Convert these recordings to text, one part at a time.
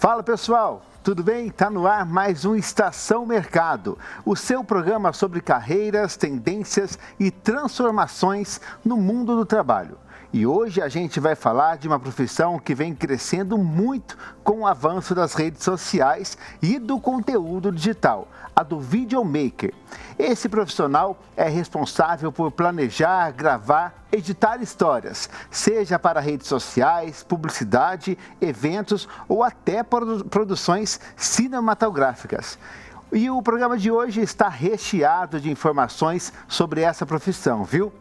Fala pessoal, tudo bem? Está no ar mais um Estação Mercado, o seu programa sobre carreiras, tendências e transformações no mundo do trabalho. E hoje a gente vai falar de uma profissão que vem crescendo muito com o avanço das redes sociais e do conteúdo digital, a do videomaker. Esse profissional é responsável por planejar, gravar, editar histórias, seja para redes sociais, publicidade, eventos ou até produções cinematográficas. E o programa de hoje está recheado de informações sobre essa profissão, viu?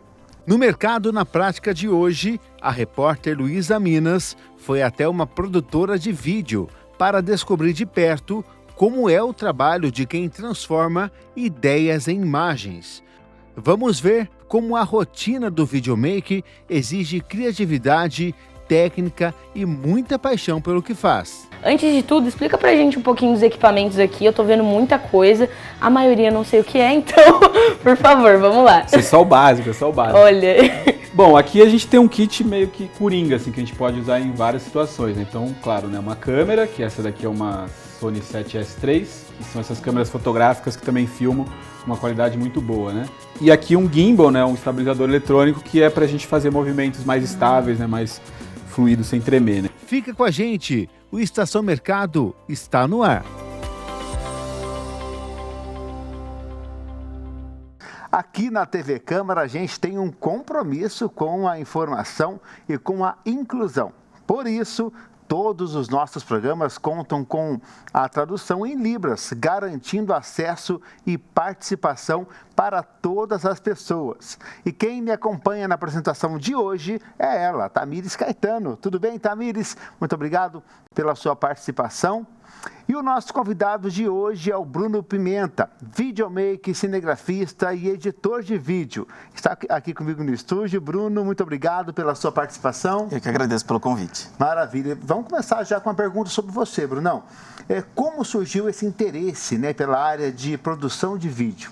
No Mercado na Prática de hoje, a repórter Luísa Minas foi até uma produtora de vídeo para descobrir de perto como é o trabalho de quem transforma ideias em imagens. Vamos ver como a rotina do videomaker exige criatividade, técnica e muita paixão pelo que faz. Antes de tudo, explica pra gente um pouquinho dos equipamentos aqui. Eu tô vendo muita coisa, a maioria não sei o que é, então, por favor, vamos lá. Isso é só o básico, é só o básico. Olha. Bom, aqui a gente tem um kit meio que coringa, assim, que a gente pode usar em várias situações. Então, claro, né, uma câmera, que essa daqui é uma Sony 7S3, que são essas câmeras fotográficas que também filmam uma qualidade muito boa, né? E aqui um gimbal, né, um estabilizador eletrônico, que é pra gente fazer movimentos mais estáveis, né, mais fluidos, sem tremer, né? Fica com a gente, o Estação Mercado está no ar. Aqui na TV Câmara a gente tem um compromisso com a informação e com a inclusão. Por isso, todos os nossos programas contam com a tradução em Libras, garantindo acesso e participação para todas as pessoas. E quem me acompanha na apresentação de hoje é ela, Tamires Caetano. Tudo bem, Tamires? Muito obrigado pela sua participação. E o nosso convidado de hoje é o Bruno Pimenta, videomaker, cinegrafista e editor de vídeo. Está aqui comigo no estúdio. Bruno, muito obrigado pela sua participação. Eu que agradeço pelo convite. Maravilha. Vamos começar já com uma pergunta sobre você, Brunão. Como surgiu esse interesse, né, pela área de produção de vídeo?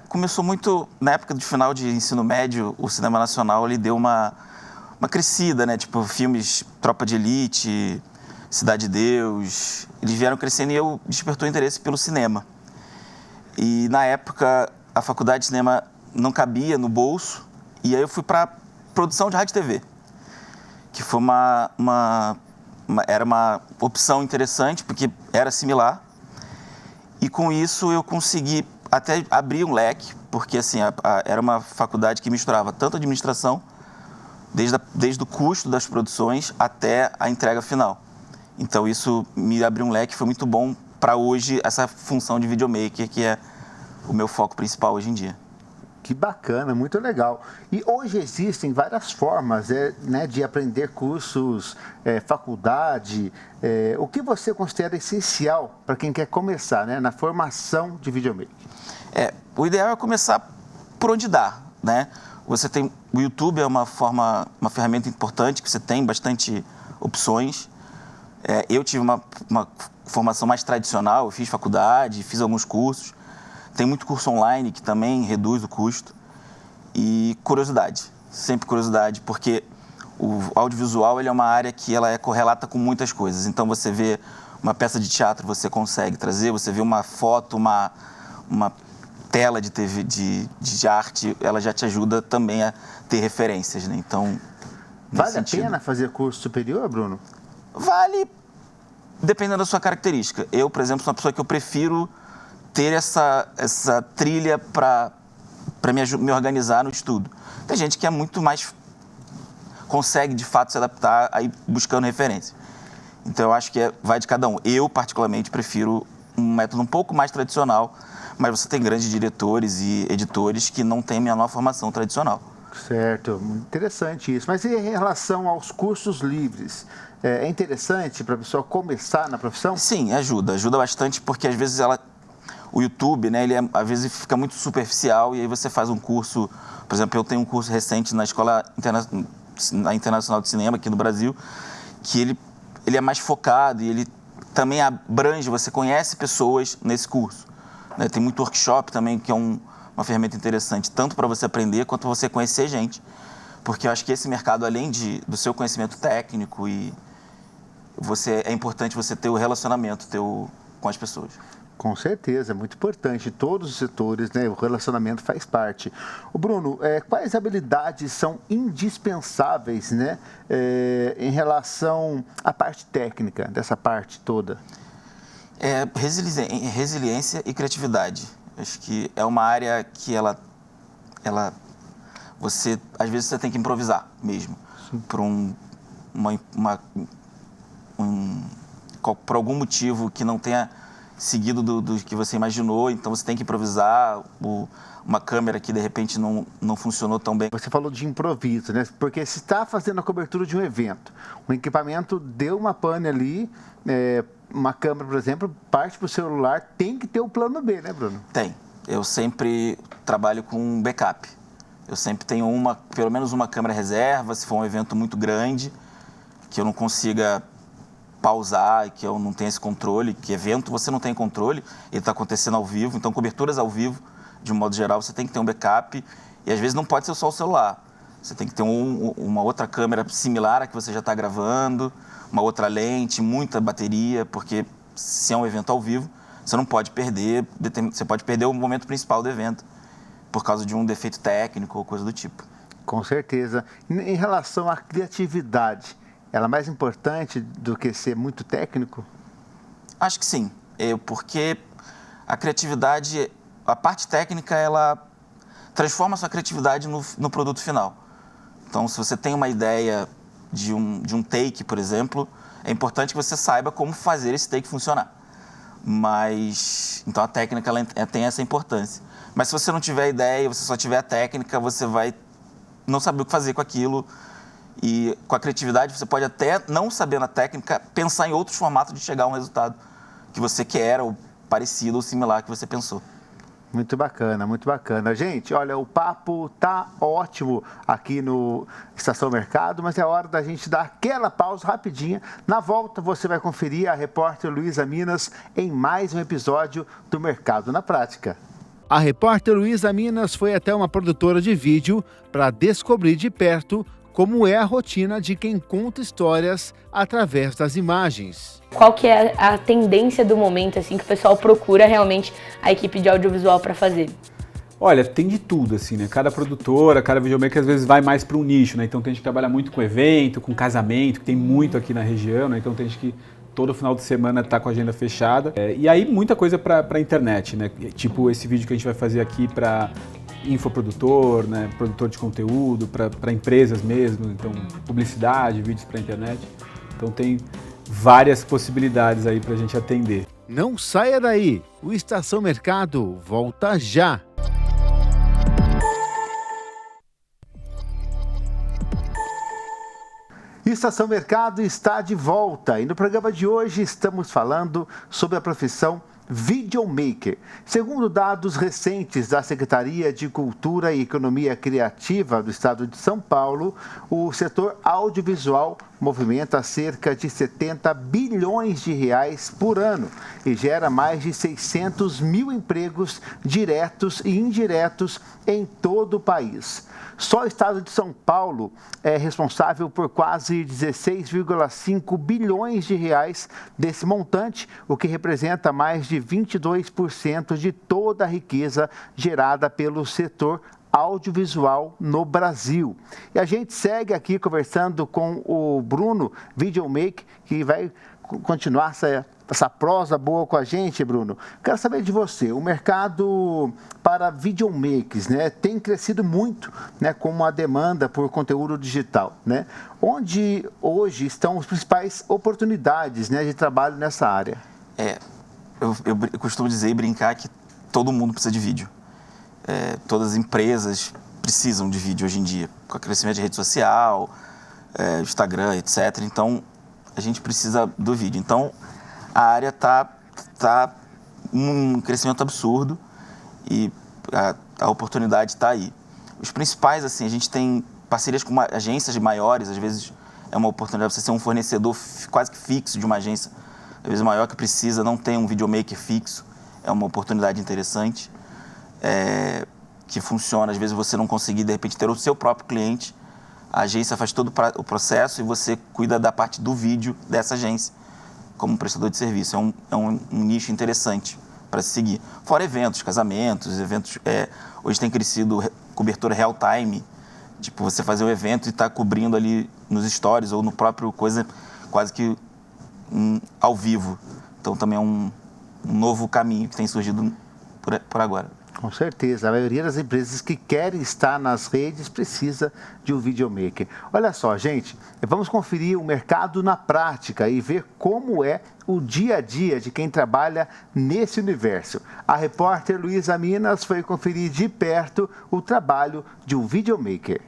Começou muito, na época do final de ensino médio, o cinema nacional ele deu uma crescida, né? Tipo, filmes Tropa de Elite, Cidade de Deus, eles vieram crescendo e eu despertou interesse pelo cinema. E na época a faculdade de cinema não cabia no bolso e aí eu fui para produção de rádio e TV, que foi era uma opção interessante porque era similar e com isso eu consegui até abrir um leque, porque assim era uma faculdade que misturava tanto administração, desde o custo das produções até a entrega final. Então isso me abriu um leque, foi muito bom para hoje essa função de videomaker, que é o meu foco principal hoje em dia. Que bacana, muito legal. E hoje existem várias formas né, de aprender cursos, faculdade. O que você considera essencial para quem quer começar, né, na formação de videomaker? O ideal é começar por onde dá, né? O YouTube é uma ferramenta importante, que você tem bastante opções. Eu tive uma formação mais tradicional, eu fiz faculdade, fiz alguns cursos. Tem muito curso online que também reduz o custo. E curiosidade, sempre curiosidade, porque o audiovisual ele é uma área que ela é correlata com muitas coisas. Então você vê uma peça de teatro, você consegue trazer, você vê uma foto, uma tela de TV, de arte, ela já te ajuda também a ter referências, né? Então, vale a pena fazer curso superior, Bruno? Vale, dependendo da sua característica. Eu, por exemplo, sou uma pessoa que eu prefiro ter essa trilha para me organizar no estudo. Tem gente que é muito mais... consegue, de fato, se adaptar aí buscando referência. Então, eu acho que vai de cada um. Eu, particularmente, prefiro um método um pouco mais tradicional, mas você tem grandes diretores e editores que não têm a menor formação tradicional. Certo, interessante isso. Mas e em relação aos cursos livres? É interessante para a pessoa começar na profissão? Sim, ajuda bastante, porque às vezes o YouTube, né, ele às vezes fica muito superficial e aí você faz um curso, por exemplo, eu tenho um curso recente na Escola Internacional de Cinema aqui no Brasil, que ele é mais focado e ele também abrange, você conhece pessoas nesse curso, né? Tem muito workshop também, que é uma ferramenta interessante, tanto para você aprender quanto você conhecer gente, porque eu acho que esse mercado, além do seu conhecimento técnico e é importante você ter o relacionamento com as pessoas. Com certeza, é muito importante. Todos os setores, né, o relacionamento faz parte. O Bruno, quais habilidades são indispensáveis, né, em relação à parte técnica, dessa parte toda? Resiliência e criatividade. Acho que é uma área que às vezes você tem que improvisar mesmo. Por algum motivo que não tenha seguido do que você imaginou, então você tem que improvisar. Uma câmera que de repente não funcionou tão bem. Você falou de improviso, né? Porque se está fazendo a cobertura de um evento, o equipamento deu uma pane ali, uma câmera, por exemplo, parte para o celular, tem que ter o plano B, né, Bruno? Tem. Eu sempre trabalho com um backup. Eu sempre tenho pelo menos uma câmera reserva, se for um evento muito grande, que eu não consiga pausar, que eu não tenha esse controle, que evento você não tem controle, ele está acontecendo ao vivo, então coberturas ao vivo, de um modo geral, você tem que ter um backup, e às vezes não pode ser só o celular, você tem que ter uma outra câmera similar à que você já está gravando, uma outra lente, muita bateria, porque se é um evento ao vivo, você não pode perder, você pode perder o momento principal do evento, por causa de um defeito técnico ou coisa do tipo. Com certeza. Em relação à criatividade, ela é mais importante do que ser muito técnico? Acho que sim, porque a criatividade, a parte técnica, ela transforma a sua criatividade no produto final. Então, se você tem uma ideia de um take, por exemplo, é importante que você saiba como fazer esse take funcionar. Então a técnica ela tem essa importância. Mas se você não tiver ideia, você só tiver a técnica, você vai não saber o que fazer com aquilo. E com a criatividade, você pode até, não sabendo a técnica, pensar em outros formatos de chegar a um resultado que você quer, ou parecido ou similar que você pensou. Muito bacana, muito bacana. Gente, olha, o papo tá ótimo aqui no Estação Mercado, mas é hora da gente dar aquela pausa rapidinha. Na volta, você vai conferir a repórter Luísa Minas em mais um episódio do Mercado na Prática. A repórter Luísa Minas foi até uma produtora de vídeo para descobrir de perto como é a rotina de quem conta histórias através das imagens. Qual que é a tendência do momento, assim, que o pessoal procura realmente a equipe de audiovisual para fazer? Olha, tem de tudo, assim, né? Cada produtora, cada videomaker às vezes vai mais para um nicho, né? Então tem gente que trabalha muito com evento, com casamento, que tem muito aqui na região, né? Então tem gente que todo final de semana está com a agenda fechada. E aí muita coisa para internet, né? Tipo esse vídeo que a gente vai fazer aqui para infoprodutor, né? Produtor de conteúdo, para empresas mesmo, então publicidade, vídeos para internet. Então tem várias possibilidades aí para a gente atender. Não saia daí, o Estação Mercado volta já. Estação Mercado está de volta e no programa de hoje estamos falando sobre a profissão videomaker. Segundo dados recentes da Secretaria de Cultura e Economia Criativa do Estado de São Paulo, o setor audiovisual movimenta cerca de 70 bilhões de reais por ano e gera mais de 600 mil empregos diretos e indiretos em todo o país. Só o estado de São Paulo é responsável por quase 16,5 bilhões de reais desse montante, o que representa mais de 22% de toda a riqueza gerada pelo setor audiovisual no Brasil. E a gente segue aqui conversando com o Bruno, videomaker, que vai continuar essa prosa boa com a gente, Bruno. Quero saber de você, o mercado para videomakers, né, tem crescido muito, né, com a demanda por conteúdo digital, né? Onde hoje estão as principais oportunidades, né, de trabalho nessa área? Eu costumo dizer e brincar que todo mundo precisa de vídeo. Todas as empresas precisam de vídeo hoje em dia, com o crescimento de rede social, Instagram, etc. Então, a gente precisa do vídeo. Então, a área tá um crescimento absurdo e a oportunidade está aí. Os principais, assim, a gente tem parcerias com agências maiores, às vezes é uma oportunidade para você ser um fornecedor quase que fixo de uma agência, às vezes maior que precisa, não tem um videomaker fixo, é uma oportunidade interessante, que funciona, às vezes você não conseguir, de repente, ter o seu próprio cliente, A agência faz todo o processo e você cuida da parte do vídeo dessa agência como prestador de serviço. É um nicho interessante para se seguir. Fora eventos, casamentos, hoje tem crescido cobertura real time, tipo você fazer o evento e estar cobrindo ali nos stories ou no próprio coisa quase que ao vivo. Então também é um novo caminho que tem surgido por agora. Com certeza, a maioria das empresas que querem estar nas redes precisa de um videomaker. Olha só, gente, vamos conferir o mercado na prática e ver como é o dia a dia de quem trabalha nesse universo. A repórter Luísa Minas foi conferir de perto o trabalho de um videomaker.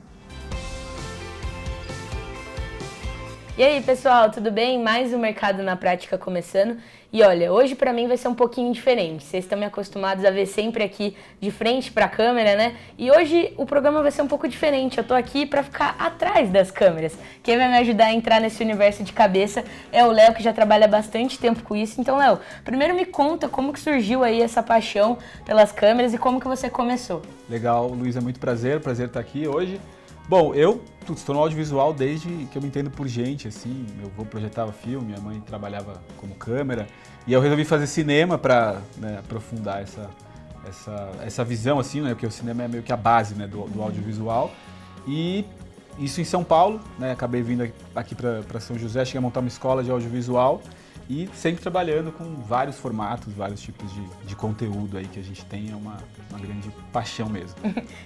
E aí, pessoal, tudo bem? Mais um Mercado na Prática começando. E olha, hoje pra mim vai ser um pouquinho diferente. Vocês estão me acostumados a ver sempre aqui de frente pra câmera, né? E hoje o programa vai ser um pouco diferente. Eu tô aqui pra ficar atrás das câmeras. Quem vai me ajudar a entrar nesse universo de cabeça é o Léo, que já trabalha bastante tempo com isso. Então, Léo, primeiro me conta como que surgiu aí essa paixão pelas câmeras e como que você começou. Legal, Luiz, é muito prazer estar aqui hoje. Bom, eu estou no audiovisual desde que eu me entendo por gente, assim, meu avô projetava filme, minha mãe trabalhava como câmera, e eu resolvi fazer cinema para aprofundar essa visão, assim, né, porque o cinema é meio que a base, né, do audiovisual, e isso em São Paulo, né, acabei vindo aqui para São José, cheguei a montar uma escola de audiovisual, e sempre trabalhando com vários formatos, vários tipos de conteúdo aí que a gente tem, é uma grande paixão mesmo.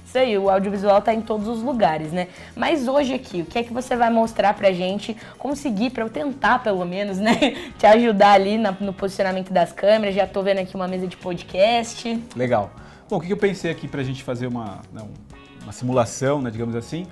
Isso aí, o audiovisual tá em todos os lugares, né? Mas hoje aqui, o que é que você vai mostrar pra gente conseguir, pra eu tentar pelo menos, né, te ajudar ali no posicionamento das câmeras? Já tô vendo aqui uma mesa de podcast. Legal. Bom, o que eu pensei aqui pra gente fazer uma simulação, né, digamos assim,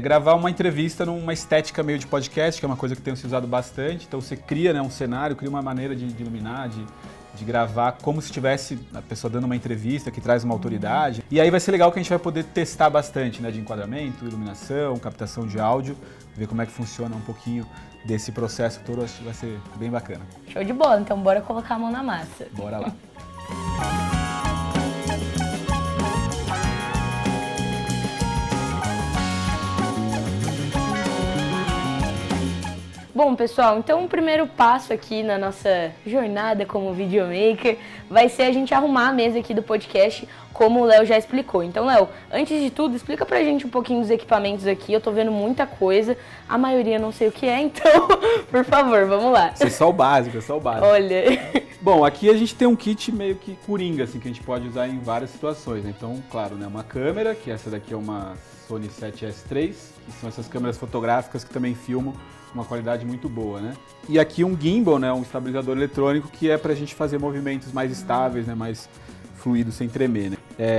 gravar uma entrevista numa estética meio de podcast, que é uma coisa que tem se usado bastante. Então você cria, né, um cenário, cria uma maneira de iluminar, de gravar como se estivesse a pessoa dando uma entrevista que traz uma autoridade. E aí vai ser legal que a gente vai poder testar bastante, né, de enquadramento, iluminação, captação de áudio, ver como é que funciona um pouquinho desse processo todo. Acho que vai ser bem bacana. Show de bola, então bora colocar a mão na massa. Bora lá. Bom, pessoal, então o primeiro passo aqui na nossa jornada como videomaker vai ser a gente arrumar a mesa aqui do podcast, como o Léo já explicou. Então, Léo, antes de tudo, explica pra gente um pouquinho dos equipamentos aqui. Eu tô vendo muita coisa, a maioria não sei o que é, então, por favor, vamos lá. Isso é só o básico, é só o básico. Olha... Bom, aqui a gente tem um kit meio que coringa, assim, que a gente pode usar em várias situações, né? Então, claro, né, uma câmera, que essa daqui é uma Sony 7S3, que são essas câmeras fotográficas que também filmam uma qualidade muito boa, né? E aqui um gimbal, né, um estabilizador eletrônico, que é pra gente fazer movimentos mais estáveis, né, mais fluidos, sem tremer, né?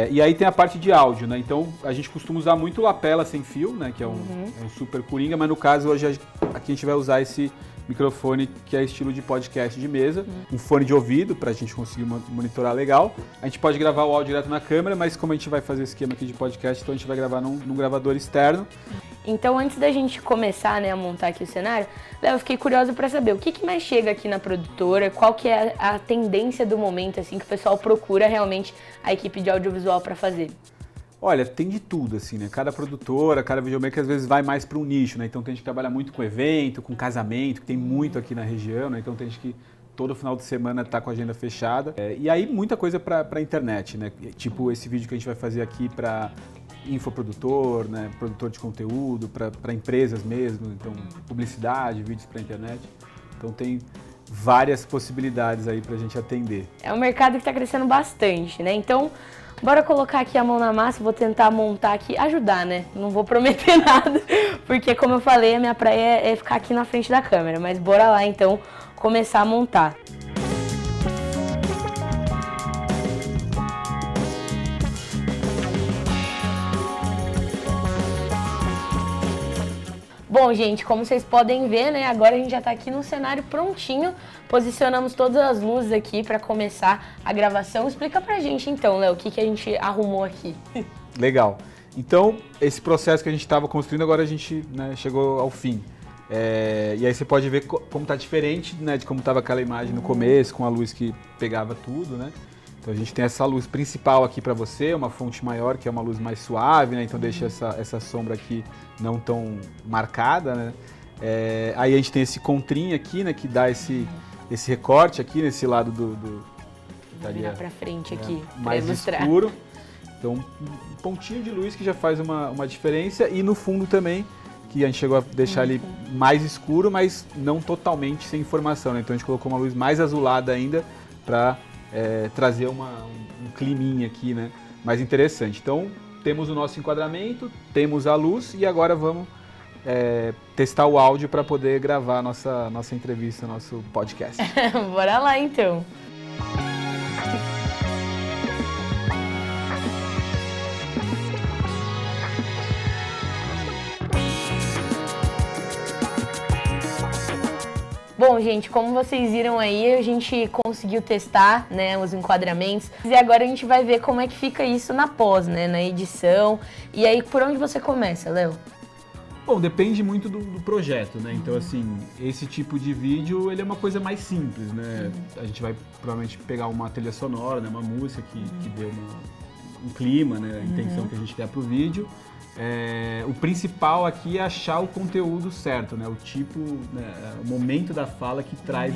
E aí tem a parte de áudio, né? Então a gente costuma usar muito lapela sem fio, né, que é um super coringa, mas no caso hoje aqui a gente vai usar esse microfone que é estilo de podcast de mesa, um fone de ouvido pra gente conseguir monitorar legal. A gente pode gravar o áudio direto na câmera, mas como a gente vai fazer esse esquema aqui de podcast, então a gente vai gravar num gravador externo. Então, antes da gente começar, né, a montar aqui o cenário, Léo, eu fiquei curiosa para saber o que mais chega aqui na produtora, qual que é a tendência do momento, assim, que o pessoal procura realmente a equipe de audiovisual para fazer. Olha, tem de tudo, assim, né? Cada produtora, cada videomaker às vezes vai mais para um nicho, né? Então tem gente que trabalha muito com evento, com casamento, que tem muito aqui na região, né? Então tem gente que todo final de semana tá com a agenda fechada. E aí muita coisa para internet, né? Tipo esse vídeo que a gente vai fazer aqui para infoprodutor, né? Produtor de conteúdo, para empresas mesmo, então publicidade, vídeos para internet. Então tem várias possibilidades aí para a gente atender. É um mercado que está crescendo bastante, né? Então, bora colocar aqui a mão na massa, vou tentar montar aqui, ajudar, né? Não vou prometer nada, porque como eu falei, a minha praia é ficar aqui na frente da câmera, mas bora lá então começar a montar. Bom, gente, como vocês podem ver, né, agora a gente já tá aqui no cenário prontinho, posicionamos todas as luzes aqui para começar a gravação. Explica pra gente então, Léo, o que a gente arrumou aqui. Legal. Então, esse processo que a gente estava construindo, agora a gente, né, chegou ao fim. E aí você pode ver como tá diferente, né, de como estava aquela imagem no começo, com a luz que pegava tudo, né? Então a gente tem essa luz principal aqui para você, uma fonte maior, que é uma luz mais suave, né? Então deixa essa sombra aqui não tão marcada, né? Aí a gente tem esse contrim aqui, né? Que dá esse recorte aqui nesse lado do Vou virar para frente aqui, mais ilustrar. escuro. Então um pontinho de luz que já faz uma diferença. E no fundo também, que a gente chegou a deixar ele mais escuro, mas não totalmente sem informação, né? Então a gente colocou uma luz mais azulada ainda para trazer um climinha aqui, né? Mais interessante. Então temos o nosso enquadramento, temos a luz e agora vamos testar o áudio para poder gravar nossa entrevista, nosso podcast. Bora lá então. Bom, gente, como vocês viram aí, a gente conseguiu testar, né, os enquadramentos. E agora a gente vai ver como é que fica isso na pós, né, na edição. E aí, por onde você começa, Léo? Bom, depende muito do projeto, né? Então, assim, esse tipo de vídeo, ele é uma coisa mais simples, né? A gente vai provavelmente pegar uma trilha sonora, né, uma música que dê um clima, né, a intenção que a gente quer pro vídeo. O principal aqui é achar o conteúdo certo, né? O tipo, né? O momento da fala que traz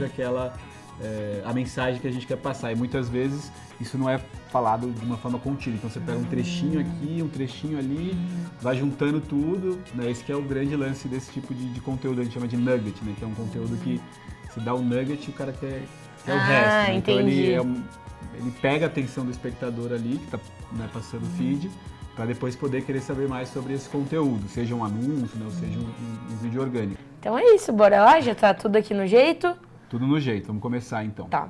a mensagem que a gente quer passar. E muitas vezes isso não é falado de uma forma contínua. Então você pega um trechinho aqui, um trechinho ali, vai juntando tudo, né? Esse que é o grande lance desse tipo de conteúdo, a gente chama de nugget, né? Que é um conteúdo que se dá um nugget, o cara quer o resto, né? Então ele pega a atenção do espectador ali, que está, né, passando o feed, para depois poder querer saber mais sobre esse conteúdo, seja um anúncio, né, ou seja um vídeo orgânico. Então é isso, bora lá? Já tá tudo aqui no jeito? Tudo no jeito, vamos começar então. Tá.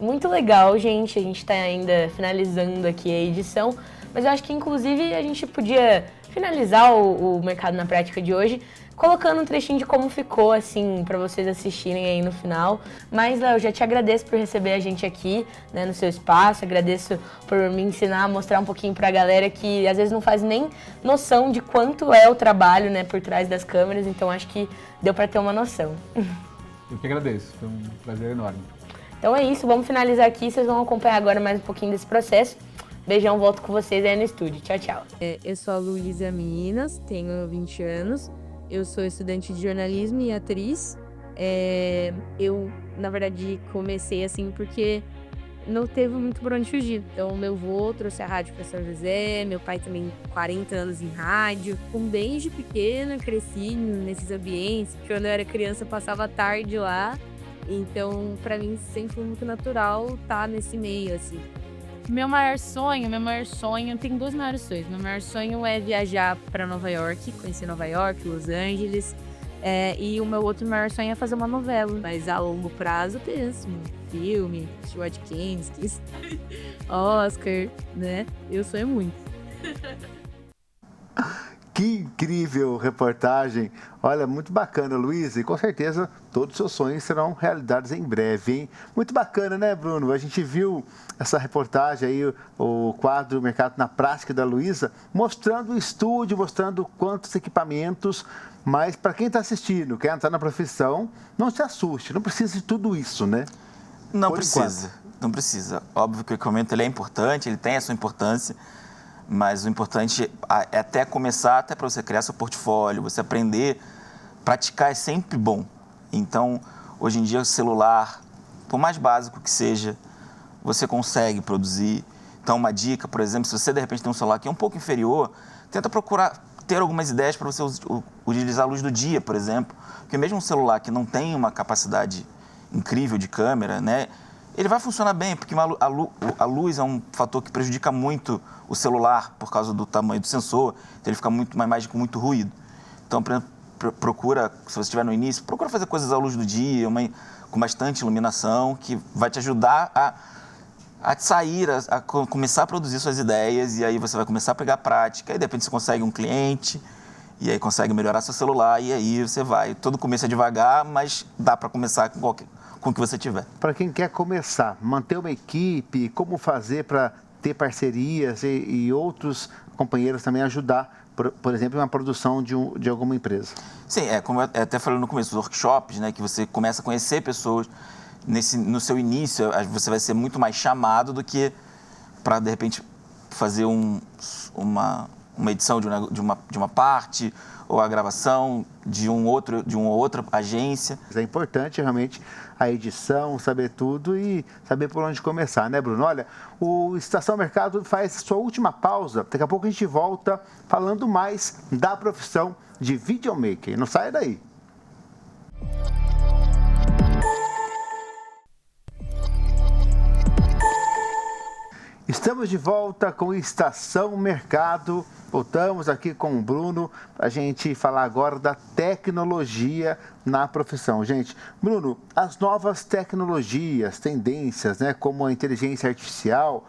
Muito legal, gente, a gente tá ainda finalizando aqui a edição, mas eu acho que inclusive a gente podia finalizar o Mercado na Prática de hoje colocando um trechinho de como ficou, assim, para vocês assistirem aí no final. Mas, Léo, já te agradeço por receber a gente aqui, né, no seu espaço. Agradeço por me ensinar, mostrar um pouquinho pra galera que às vezes não faz nem noção de quanto é o trabalho, né, por trás das câmeras. Então, acho que deu para ter uma noção. Eu que agradeço, foi um prazer enorme. Então é isso, vamos finalizar aqui. Vocês vão acompanhar agora mais um pouquinho desse processo. Beijão, volto com vocês aí no estúdio. Tchau, tchau. Eu sou a Luísa Minas, tenho 20 anos. Eu sou estudante de jornalismo e atriz. Eu, na verdade, comecei assim porque não teve muito por onde fugir. Então, meu avô trouxe a rádio para São José, meu pai também 40 anos em rádio. Desde pequena, cresci nesses ambientes. Quando eu era criança, eu passava a tarde lá. Então, para mim, sempre foi muito natural estar nesse meio, assim. Meu maior sonho, tem dois maiores sonhos. Meu maior sonho é viajar para Nova York, conhecer Nova York, Los Angeles. E o meu outro maior sonho é fazer uma novela. Mas a longo prazo eu penso em filme, Stuart Kinski, Oscar, né? Eu sonho muito. Que incrível reportagem. Olha, muito bacana, Luísa. E com certeza todos os seus sonhos serão realizados em breve, hein? Muito bacana, né, Bruno? A gente viu essa reportagem aí, o quadro Mercado na Prática da Luísa, mostrando o estúdio, mostrando quantos equipamentos. Mas para quem está assistindo, quer entrar na profissão, não se assuste. Não precisa de tudo isso, né? Não precisa. Não precisa. Óbvio que o equipamento ele é importante, ele tem a sua importância. Mas o importante é até começar, até para você criar seu portfólio, você aprender, praticar é sempre bom. Então, hoje em dia, o celular, por mais básico que seja, você consegue produzir. Então, uma dica, por exemplo, se você de repente tem um celular que é um pouco inferior, tenta procurar ter algumas ideias para você utilizar a luz do dia, por exemplo. Porque mesmo um celular que não tem uma capacidade incrível de câmera, né? Ele vai funcionar bem, porque a luz é um fator que prejudica muito o celular por causa do tamanho do sensor, então ele fica uma imagem com muito ruído. Então, procura, se você estiver no início, procura fazer coisas à luz do dia, com bastante iluminação, que vai te ajudar a sair, a começar a produzir suas ideias, e aí você vai começar a pegar prática, e de repente você consegue um cliente, e aí consegue melhorar seu celular, e aí você vai. Todo começo é devagar, mas dá para começar com o que você tiver. Para quem quer começar, manter uma equipe, como fazer para ter parcerias e outros companheiros também ajudar por exemplo, uma produção de alguma empresa. Sim, como eu até falei no começo, os workshops, né, que você começa a conhecer pessoas. No seu início, você vai ser muito mais chamado do que para, de repente, fazer uma edição de uma parte ou a gravação de uma outra agência. É importante realmente a edição, saber tudo e saber por onde começar, né, Bruno? Olha, o Estação Mercado faz sua última pausa. Daqui a pouco a gente volta falando mais da profissão de videomaker. Não saia daí. Estamos de volta com Estação Mercado. Voltamos aqui com o Bruno para a gente falar agora da tecnologia na profissão. Gente, Bruno, as novas tecnologias, tendências, né, como a inteligência artificial,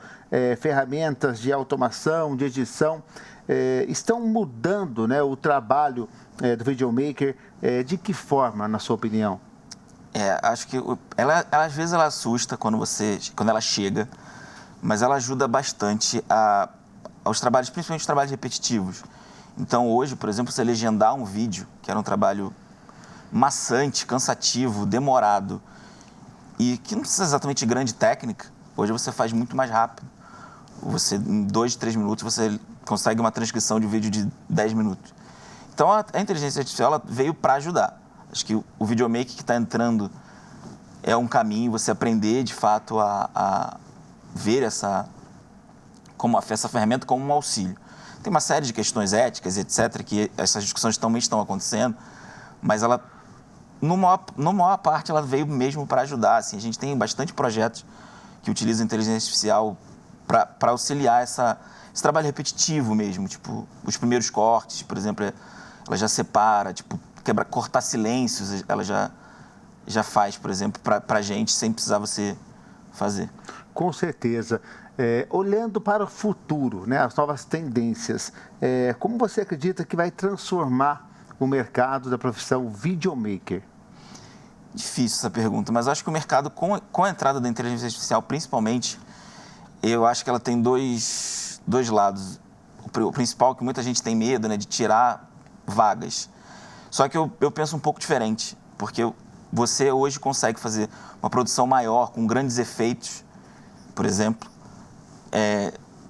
ferramentas de automação, de edição, estão mudando, né, o trabalho do videomaker. De que forma, na sua opinião? Acho que às vezes ela assusta quando ela chega, mas ela ajuda bastante aos trabalhos, principalmente os trabalhos repetitivos. Então, hoje, por exemplo, você legendar um vídeo, que era um trabalho maçante, cansativo, demorado, e que não precisa exatamente de grande técnica, hoje você faz muito mais rápido. Em 2, 3 minutos, você consegue uma transcrição de um vídeo de 10 minutos. Então, a inteligência artificial ela veio para ajudar. Acho que o videomaker que está entrando é um caminho, você aprender, de fato, a ver essa ferramenta como um auxílio. Tem uma série de questões éticas, etc., que essas discussões também estão acontecendo, mas ela, no maior parte, ela veio mesmo para ajudar. Assim, a gente tem bastante projetos que utilizam a inteligência artificial para auxiliar esse trabalho repetitivo mesmo, tipo, os primeiros cortes, por exemplo, ela já separa, tipo, cortar silêncios, ela já faz, por exemplo, para a gente, sem precisar você fazer. Com certeza. Olhando para o futuro, né, as novas tendências, como você acredita que vai transformar o mercado da profissão videomaker? Difícil essa pergunta, mas acho que o mercado, com a entrada da inteligência artificial, principalmente, eu acho que ela tem dois lados. O principal, que muita gente tem medo, né, de tirar vagas. Só que eu penso um pouco diferente, porque você hoje consegue fazer uma produção maior, com grandes efeitos, por exemplo,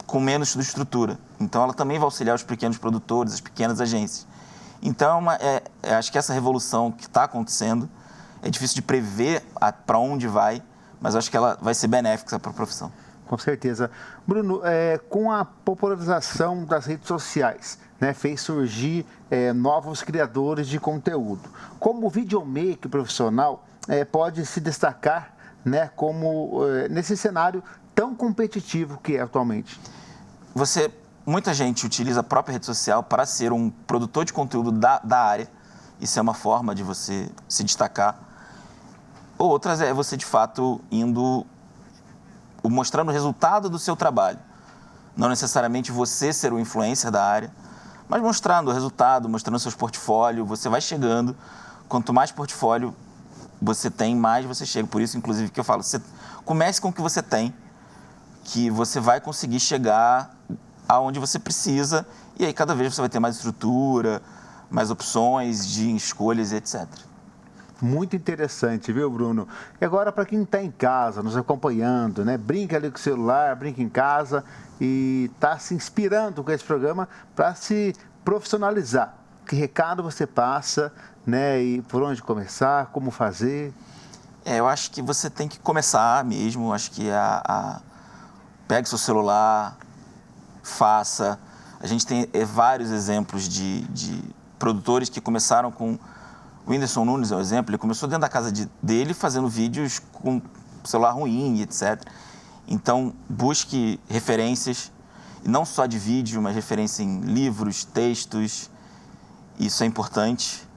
com menos estrutura. Então, ela também vai auxiliar os pequenos produtores, as pequenas agências. Então, acho que essa revolução que está acontecendo, é difícil de prever para onde vai, mas acho que ela vai ser benéfica para a profissão. Com certeza. Bruno, com a popularização das redes sociais, né, fez surgir novos criadores de conteúdo. Como o videomaker profissional pode se destacar, né, nesse cenário tão competitivo que é atualmente? Muita gente utiliza a própria rede social para ser um produtor de conteúdo da área. Isso é uma forma de você se destacar. Outras é você, de fato, mostrando o resultado do seu trabalho. Não necessariamente você ser o influencer da área, mas mostrando o resultado, mostrando seus portfólios. Você vai chegando. Quanto mais portfólio você tem, mais você chega. Por isso, inclusive, que eu falo, comece com o que você tem, que você vai conseguir chegar aonde você precisa, e aí cada vez você vai ter mais estrutura, mais opções de escolhas, etc. Muito interessante, viu, Bruno? E agora, para quem está em casa, nos acompanhando, né? Brinca ali com o celular, brinca em casa e está se inspirando com esse programa para se profissionalizar. Que recado você passa, né? E por onde começar, como fazer? Eu acho que você tem que começar mesmo. Acho que pegue seu celular, faça. A gente tem vários exemplos de produtores que começaram com... O Whindersson Nunes é um exemplo. Ele começou dentro da casa dele fazendo vídeos com celular ruim, etc. Então, busque referências, e não só de vídeo, mas referência em livros, textos. Isso é importante.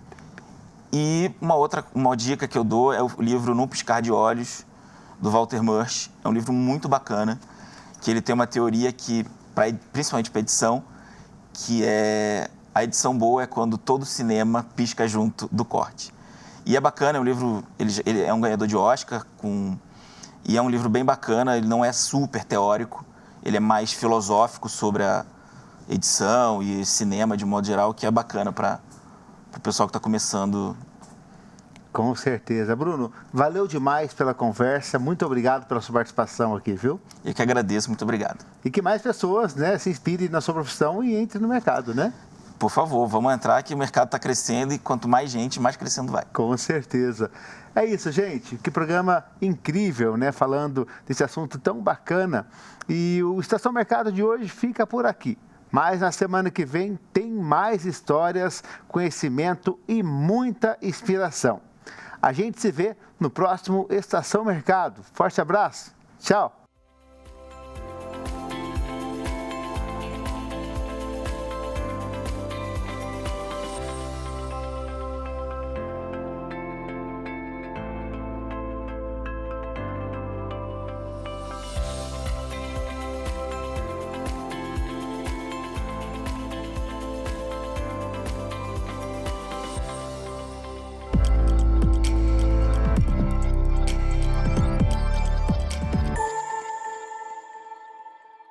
E uma dica que eu dou é o livro Num Piscar de Olhos, do Walter Murch. É um livro muito bacana, que ele tem uma teoria que, principalmente para edição, que a edição boa é quando todo cinema pisca junto do corte. E é bacana, é um livro, ele é um ganhador de Oscar, e é um livro bem bacana. Ele não é super teórico, ele é mais filosófico sobre edição e cinema de modo geral, que é bacana para o pessoal que está começando. Com certeza. Bruno, valeu demais pela conversa. Muito obrigado pela sua participação aqui, viu? Eu que agradeço, muito obrigado. E que mais pessoas, né, se inspirem na sua profissão e entrem no mercado, né? Por favor, vamos entrar que o mercado está crescendo e quanto mais gente, mais crescendo vai. Com certeza. É isso, gente. Que programa incrível, né? Falando desse assunto tão bacana. E o Estação Mercado de hoje fica por aqui. Mas na semana que vem tem mais histórias, conhecimento e muita inspiração. A gente se vê no próximo Estação Mercado. Forte abraço. Tchau.